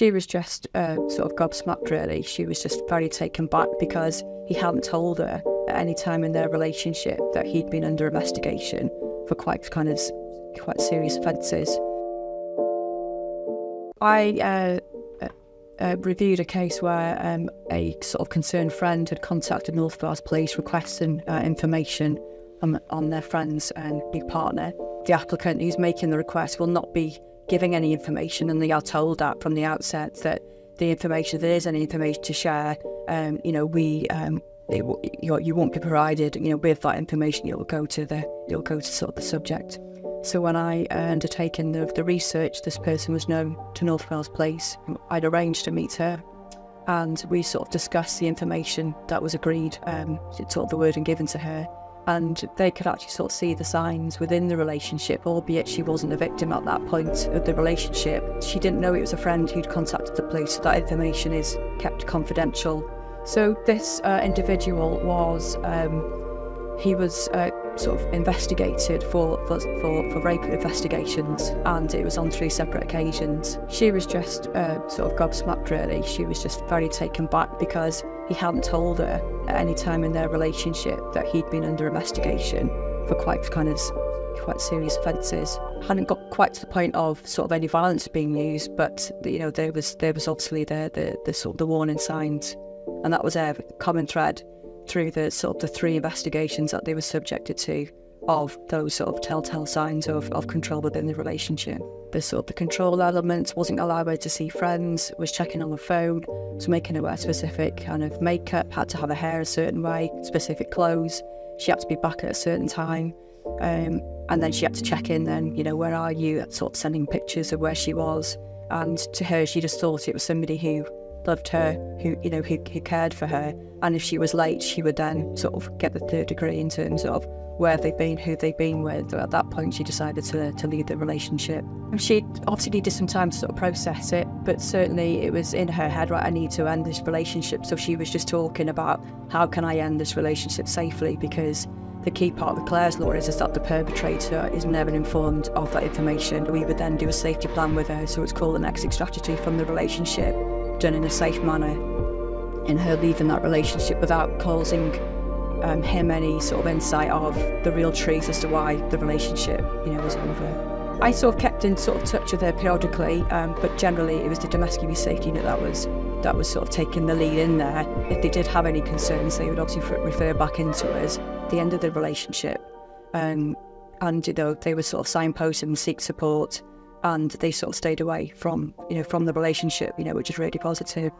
She was just sort of gobsmacked, really. She was just very taken back because he hadn't told her at any time in their relationship that he'd been under investigation for quite serious offences. I reviewed a case where a sort of concerned friend had contacted North Wales Police requesting information on their friend's new partner. The applicant who's making the request will not be giving any information, and they are told that from the outset that the information, if there is any information to share, you won't be provided, with that information. You'll go to sort of the subject. So when I undertaken the research, this person was known to North Wales Police. I'd arranged to meet her, and we sort of discussed the information that was agreed, sort of the wording given to her. And they could actually sort of see the signs within the relationship, albeit she wasn't a victim at that point of the relationship. She didn't know it was a friend who'd contacted the police, so that information is kept confidential. So this individual was, he was sort of investigated for rape investigations, and it was on 3 separate occasions. She was just sort of gobsmacked, really. She was just very taken back because he hadn't told her at any time in their relationship that he'd been under investigation for quite serious offences. Hadn't got quite to the point of sort of any violence being used, but there was obviously the sort of the warning signs, and that was a common thread through the sort of the 3 investigations that they were subjected to, of those sort of telltale signs of control within the relationship. The sort of the control element: wasn't allowed her to see friends, was checking on the phone, was making her wear specific kind of makeup, had to have her hair a certain way, specific clothes, she had to be back at a certain time, and then she had to check in then, where are you, sort of sending pictures of where she was. And to her, she just thought it was somebody who loved her, who cared for her, and if she was late, she would then sort of get the 3rd degree in terms of where they've been, who they've been with. At that point, she decided to leave the relationship. She obviously needed some time to sort of process it, but certainly it was in her head, right, I need to end this relationship. So she was just talking about, how can I end this relationship safely? Because the key part of the Clare's law is that the perpetrator is never informed of that information. We would then do a safety plan with her, so it's called an exit strategy from the relationship, done in a safe manner, in her leaving that relationship without causing him any sort of insight of the real truth as to why the relationship, was over. I sort of kept in sort of touch with her periodically, but generally it was the domestic abuse safety unit that was sort of taking the lead in there. If they did have any concerns, they would obviously refer back into us at the end of the relationship, and they would sort of signpost and seek support, and they sort of stayed away from the relationship, which is really positive.